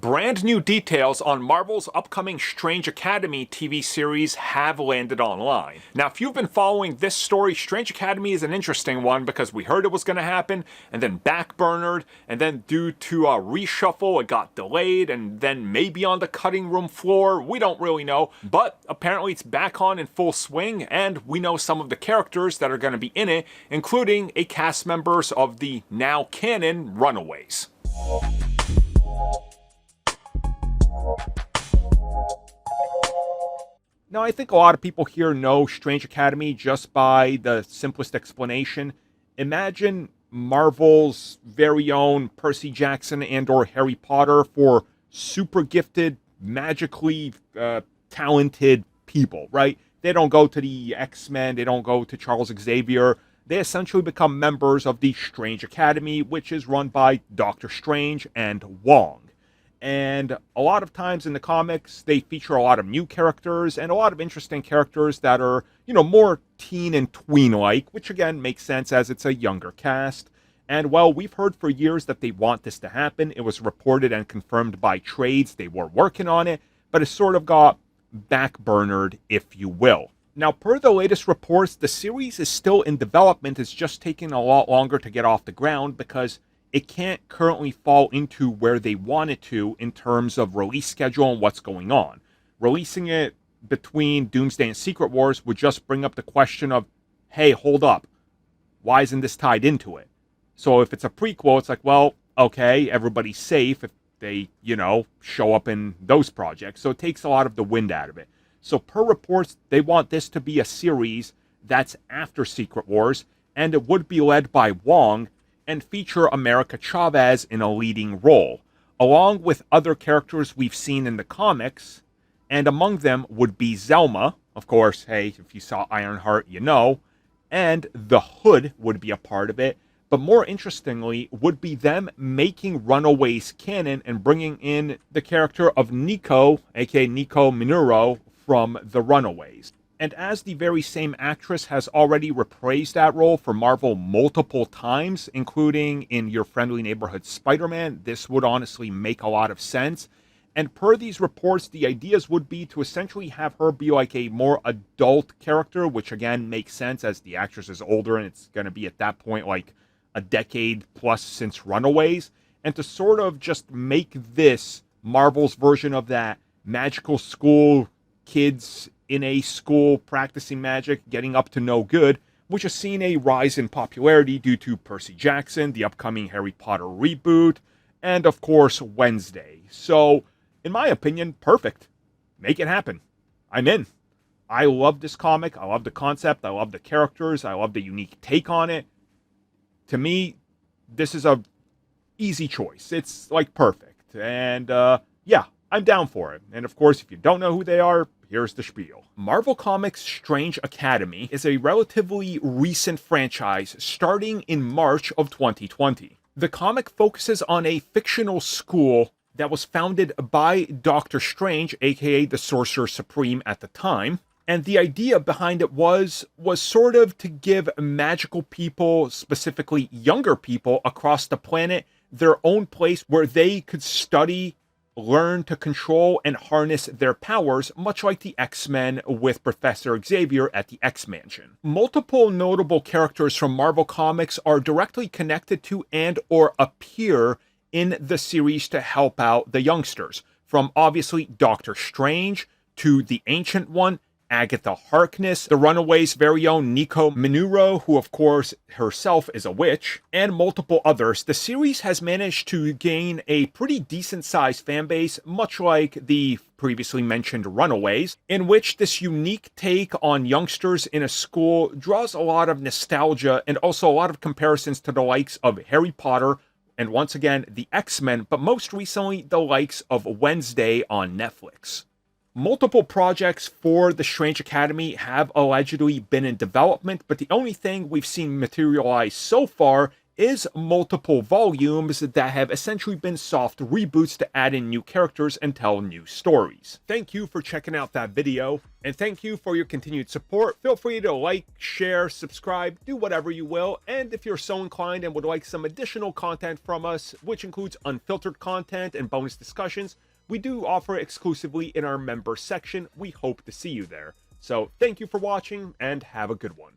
Brand new details on Marvel's upcoming Strange Academy TV series have landed online. Now, if you've been following this story, Strange Academy is an interesting one because we heard it was going to happen, and then backburnered, and then due to a reshuffle, it got delayed, and then maybe on the cutting room floor. We don't really know, but apparently it's back on in full swing, and we know some of the characters that are going to be in it, including a cast members of the now canon Runaways. Now, I think a lot of people here know Strange Academy just by the simplest explanation. Imagine Marvel's very own Percy Jackson and or Harry Potter for super gifted, magically talented people, right? They don't go to the X-Men, they don't go to Charles Xavier. They essentially become members of the Strange Academy, which is run by Doctor Strange and Wong. And a lot of times in the comics, they feature a lot of new characters and a lot of interesting characters that are, more teen and tween-like, which again makes sense as it's a younger cast. And while we've heard for years that they want this to happen, it was reported and confirmed by trades they were working on it, but it sort of got backburnered, if you will. Now, per the latest reports, the series is still in development. It's just taking a lot longer to get off the ground because it can't currently fall into where they want it to in terms of release schedule and what's going on. Releasing it between Doomsday and Secret Wars would just bring up the question of, hey, hold up, why isn't this tied into it? So if it's a prequel, it's like, well, okay, everybody's safe if they, show up in those projects. So it takes a lot of the wind out of it. So per reports, they want this to be a series that's after Secret Wars, and it would be led by Wong, and feature America Chavez in a leading role, along with other characters we've seen in the comics, and among them would be Zelma, of course, hey, if you saw Ironheart, you know, and the Hood would be a part of it, but more interestingly would be them making Runaways canon and bringing in the character of Nico, aka Nico Minoru, from the Runaways. And as the very same actress has already reprised that role for Marvel multiple times, including in Your Friendly Neighborhood Spider-Man, this would honestly make a lot of sense. And per these reports, the ideas would be to essentially have her be like a more adult character, which again makes sense as the actress is older and it's going to be at that point like a decade plus since Runaways. And to sort of just make this Marvel's version of that magical school kids in a school practicing magic, getting up to no good, which has seen a rise in popularity due to Percy Jackson, the upcoming Harry Potter reboot, and of course Wednesday. So, in my opinion, perfect. Make it happen. I'm in. I love this comic. I love the concept. I love the characters. I love the unique take on it. To me, this is a easy choice. It's like perfect. And yeah, I'm down for it. And of course, if you don't know who they are, here's the spiel. Marvel Comics' Strange Academy is a relatively recent franchise starting in March of 2020. The comic focuses on a fictional school that was founded by Doctor Strange, aka the Sorcerer Supreme at the time. And the idea behind it was sort of to give magical people, specifically younger people across the planet, their own place where they could study, learn to control and harness their powers, much like the X-Men with Professor Xavier at the X-Mansion. Multiple notable characters from Marvel Comics are directly connected to and or appear in the series to help out the youngsters, from obviously Doctor Strange to the Ancient One, Agatha Harkness, the Runaways' very own Nico Minoru, who of course herself is a witch, and multiple others. The series has managed to gain a pretty decent-sized fanbase, much like the previously mentioned Runaways, in which this unique take on youngsters in a school draws a lot of nostalgia and also a lot of comparisons to the likes of Harry Potter, and once again, the X-Men, but most recently, the likes of Wednesday on Netflix. Multiple projects for the Strange Academy have allegedly been in development, but the only thing we've seen materialize so far is multiple volumes that have essentially been soft reboots to add in new characters and tell new stories. Thank you for checking out that video, and thank you for your continued support. Feel free to like, share, subscribe, do whatever you will, and if you're so inclined and would like some additional content from us, which includes unfiltered content and bonus discussions, we do offer exclusively in our member section. We hope to see you there. So thank you for watching, and have a good one.